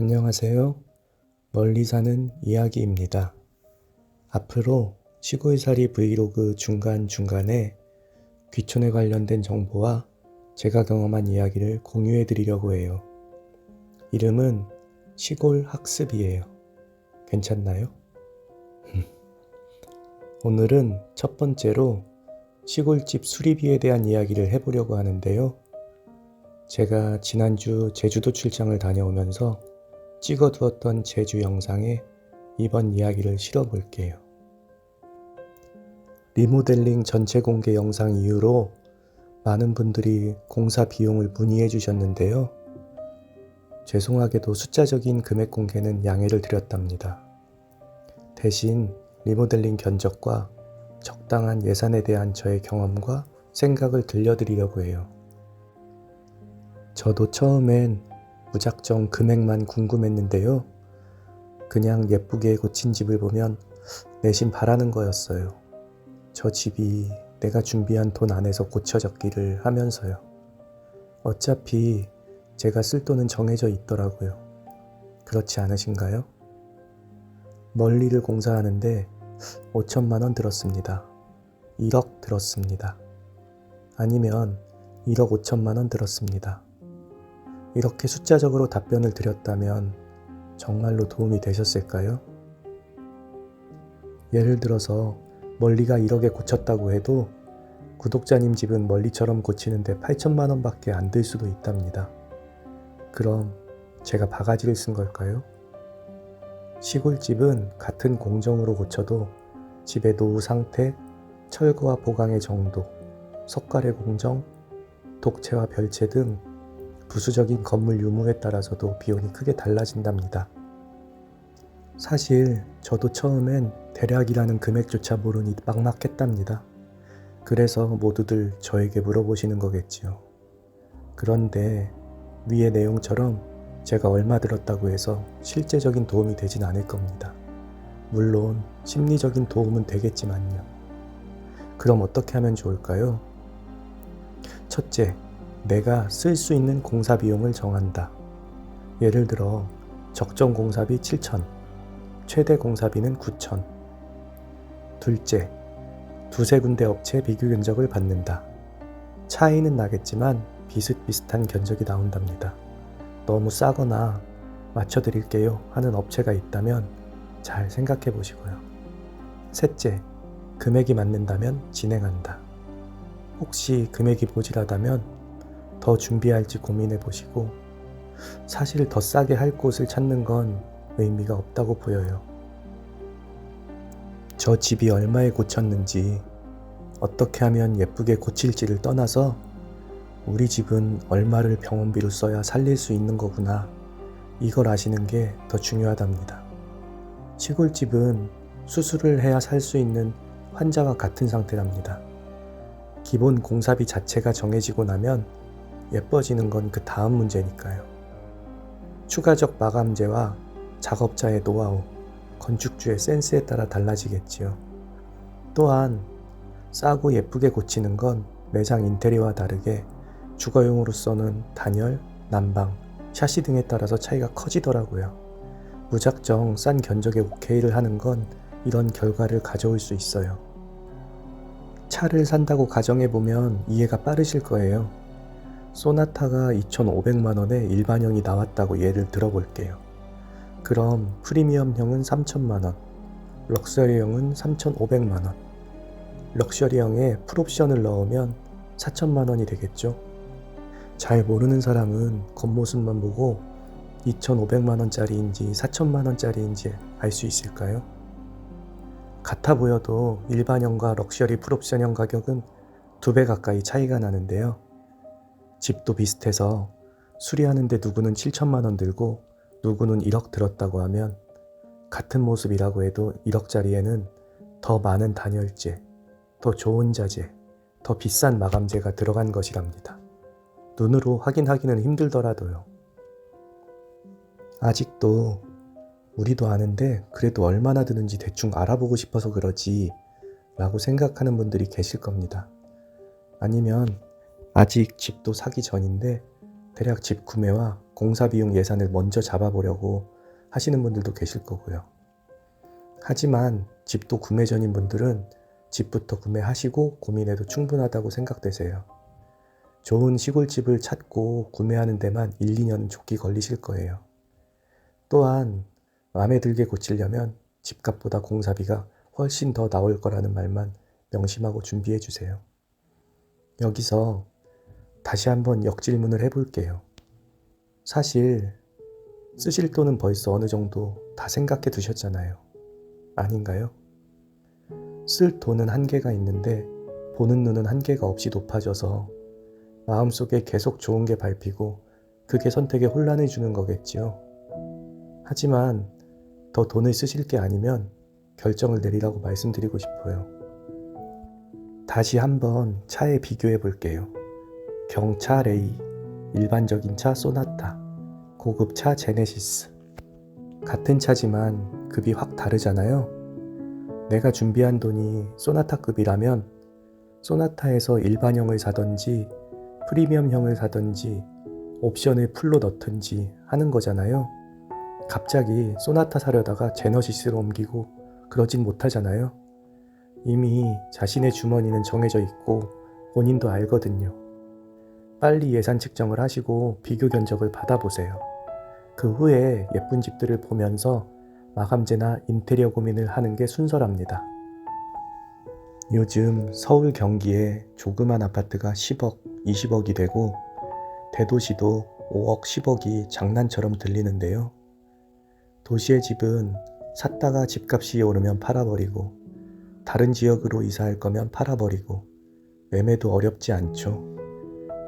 안녕하세요. 멀리 사는 이야기입니다. 앞으로 시골살이 브이로그 중간중간에 귀촌에 관련된 정보와 제가 경험한 이야기를 공유해 드리려고 해요. 이름은 시골 학습이에요. 괜찮나요? 오늘은 첫 번째로 시골집 수리비에 대한 이야기를 해보려고 하는데요. 제가 지난주 제주도 출장을 다녀오면서 찍어두었던 제주 영상에 이번 이야기를 실어볼게요. 리모델링 전체 공개 영상 이후로 많은 분들이 공사 비용을 문의해 주셨는데요. 죄송하게도 숫자적인 금액 공개는 양해를 드렸답니다. 대신 리모델링 견적과 적당한 예산에 대한 저의 경험과 생각을 들려드리려고 해요. 저도 처음엔 무작정 금액만 궁금했는데요. 그냥 예쁘게 고친 집을 보면 내심 바라는 거였어요. 저 집이 내가 준비한 돈 안에서 고쳐졌기를 하면서요. 어차피 제가 쓸 돈은 정해져 있더라고요. 그렇지 않으신가요? 멀리를 공사하는데 5천만 원 들었습니다. 1억 들었습니다. 아니면 1억 5천만 원 들었습니다. 이렇게 숫자적으로 답변을 드렸다면 정말로 도움이 되셨을까요? 예를 들어서 멀리가 1억에 고쳤다고 해도 구독자님 집은 멀리처럼 고치는데 8천만 원밖에 안 들 수도 있답니다. 그럼 제가 바가지를 쓴 걸까요? 시골집은 같은 공정으로 고쳐도 집의 노후 상태, 철거와 보강의 정도, 석가래 공정, 독채와 별채 등 부수적인 건물 유무에 따라서도 비용이 크게 달라진답니다. 사실 저도 처음엔 대략이라는 금액조차 모르니 막막했답니다. 그래서 모두들 저에게 물어보시는 거겠지요. 그런데 위의 내용처럼 제가 얼마 들었다고 해서 실제적인 도움이 되진 않을 겁니다. 물론 심리적인 도움은 되겠지만요. 그럼 어떻게 하면 좋을까요? 첫째, 내가 쓸 수 있는 공사 비용을 정한다. 예를 들어 적정 공사비 7천, 최대 공사비는 9천. 둘째, 두세 군데 업체 비교 견적을 받는다. 차이는 나겠지만 비슷비슷한 견적이 나온답니다. 너무 싸거나 맞춰드릴게요 하는 업체가 있다면 잘 생각해 보시고요. 셋째, 금액이 맞는다면 진행한다. 혹시 금액이 모자라다면 더 준비할지 고민해 보시고 사실 더 싸게 할 곳을 찾는 건 의미가 없다고 보여요. 저 집이 얼마에 고쳤는지 어떻게 하면 예쁘게 고칠지를 떠나서 우리 집은 얼마를 병원비로 써야 살릴 수 있는 거구나, 이걸 아시는 게 더 중요하답니다. 시골집은 수술을 해야 살 수 있는 환자와 같은 상태랍니다. 기본 공사비 자체가 정해지고 나면 예뻐지는 건 그 다음 문제니까요. 추가적 마감재와 작업자의 노하우, 건축주의 센스에 따라 달라지겠지요. 또한 싸고 예쁘게 고치는 건 매장 인테리어와 다르게 주거용으로서는 단열, 난방, 샤시 등에 따라서 차이가 커지더라고요. 무작정 싼 견적에 오케이를 하는 건 이런 결과를 가져올 수 있어요. 차를 산다고 가정해보면 이해가 빠르실 거예요. 소나타가 2,500만 원에 일반형이 나왔다고 예를 들어볼게요. 그럼 프리미엄형은 3천만 원, 럭셔리형은 3,500만 원. 럭셔리형에 풀옵션을 넣으면 4천만 원이 되겠죠. 잘 모르는 사람은 겉모습만 보고 2,500만 원짜리인지 4천만 원짜리인지 알 수 있을까요? 같아 보여도 일반형과 럭셔리 풀옵션형 가격은 2배 가까이 차이가 나는데요. 집도 비슷해서 수리하는데 누구는 7천만 원 들고 누구는 1억 들었다고 하면 같은 모습이라고 해도 1억짜리에는 더 많은 단열재, 더 좋은 자재, 더 비싼 마감재가 들어간 것이랍니다. 눈으로 확인하기는 힘들더라도요. 아직도 우리도 아는데 그래도 얼마나 드는지 대충 알아보고 싶어서 그러지 라고 생각하는 분들이 계실 겁니다. 아니면 아직 집도 사기 전인데 대략 집 구매와 공사 비용 예산을 먼저 잡아보려고 하시는 분들도 계실 거고요. 하지만 집도 구매 전인 분들은 집부터 구매하시고 고민해도 충분하다고 생각되세요. 좋은 시골집을 찾고 구매하는 데만 1, 2년은 좋게 걸리실 거예요. 또한 마음에 들게 고치려면 집값보다 공사비가 훨씬 더 나올 거라는 말만 명심하고 준비해 주세요. 여기서 다시 한번 역질문을 해볼게요. 사실 쓰실 돈은 벌써 어느 정도 다 생각해 두셨잖아요. 아닌가요? 쓸 돈은 한계가 있는데 보는 눈은 한계가 없이 높아져서 마음속에 계속 좋은 게 밟히고 그게 선택에 혼란을 주는 거겠지요. 하지만 더 돈을 쓰실 게 아니면 결정을 내리라고 말씀드리고 싶어요. 다시 한번 차에 비교해 볼게요. 경차 레이, 일반적인 차 소나타, 고급 차 제네시스. 같은 차지만 급이 확 다르잖아요. 내가 준비한 돈이 소나타급이라면 소나타에서 일반형을 사던지 프리미엄형을 사던지 옵션을 풀로 넣든지 하는 거잖아요. 갑자기 소나타 사려다가 제너시스로 옮기고 그러진 못하잖아요. 이미 자신의 주머니는 정해져 있고 본인도 알거든요. 빨리 예산 측정을 하시고 비교 견적을 받아보세요. 그 후에 예쁜 집들을 보면서 마감재나 인테리어 고민을 하는 게 순서랍니다. 요즘 서울 경기에 조그만 아파트가 10억, 20억이 되고 대도시도 5억, 10억이 장난처럼 들리는데요. 도시의 집은 샀다가 집값이 오르면 팔아버리고 다른 지역으로 이사할 거면 팔아버리고 매매도 어렵지 않죠.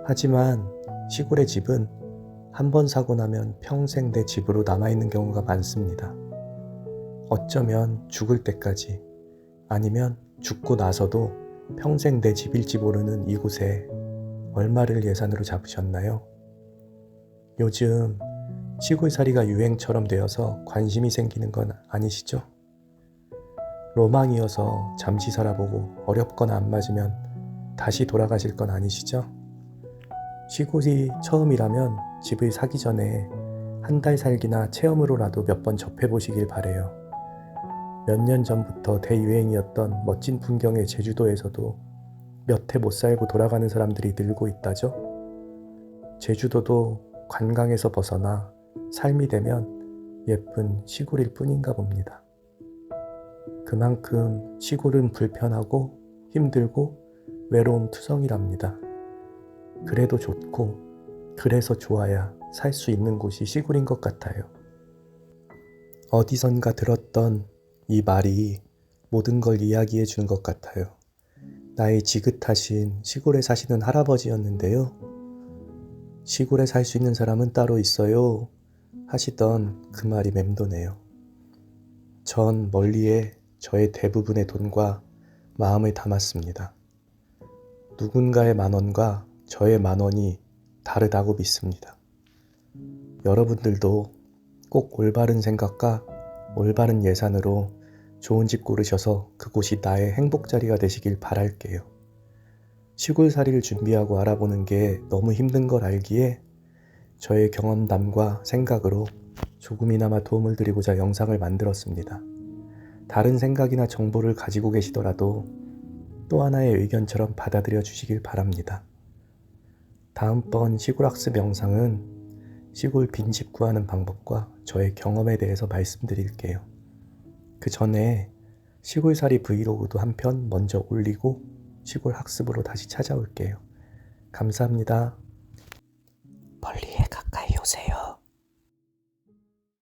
하지만 시골의 집은 한 번 사고 나면 평생 내 집으로 남아있는 경우가 많습니다. 어쩌면 죽을 때까지 아니면 죽고 나서도 평생 내 집일지 모르는 이곳에 얼마를 예산으로 잡으셨나요? 요즘 시골살이가 유행처럼 되어서 관심이 생기는 건 아니시죠? 로망이어서 잠시 살아보고 어렵거나 안 맞으면 다시 돌아가실 건 아니시죠? 시골이 처음이라면 집을 사기 전에 한 달 살기나 체험으로라도 몇 번 접해보시길 바래요. 몇 년 전부터 대유행이었던 멋진 풍경의 제주도에서도 몇 해 못 살고 돌아가는 사람들이 늘고 있다죠. 제주도도 관광에서 벗어나 삶이 되면 예쁜 시골일 뿐인가 봅니다. 그만큼 시골은 불편하고 힘들고 외로움 투성이랍니다. 그래도 좋고 그래서 좋아야 살 수 있는 곳이 시골인 것 같아요. 어디선가 들었던 이 말이 모든 걸 이야기해 주는 것 같아요. 나이 지긋하신 시골에 사시는 할아버지였는데요. 시골에 살 수 있는 사람은 따로 있어요 하시던 그 말이 맴도네요. 전 멀리에 저의 대부분의 돈과 마음을 담았습니다. 누군가의 10,000원과 저의 10,000원이 다르다고 믿습니다. 여러분들도 꼭 올바른 생각과 올바른 예산으로 좋은 집 고르셔서 그곳이 나의 행복자리가 되시길 바랄게요. 시골살이를 준비하고 알아보는 게 너무 힘든 걸 알기에 저의 경험담과 생각으로 조금이나마 도움을 드리고자 영상을 만들었습니다. 다른 생각이나 정보를 가지고 계시더라도 또 하나의 의견처럼 받아들여 주시길 바랍니다. 다음번 시골학습 영상은 시골 빈집 구하는 방법과 저의 경험에 대해서 말씀드릴게요. 그 전에 시골살이 브이로그도 한 편 먼저 올리고 시골 학습으로 다시 찾아올게요. 감사합니다. 멀리에 가까이 오세요.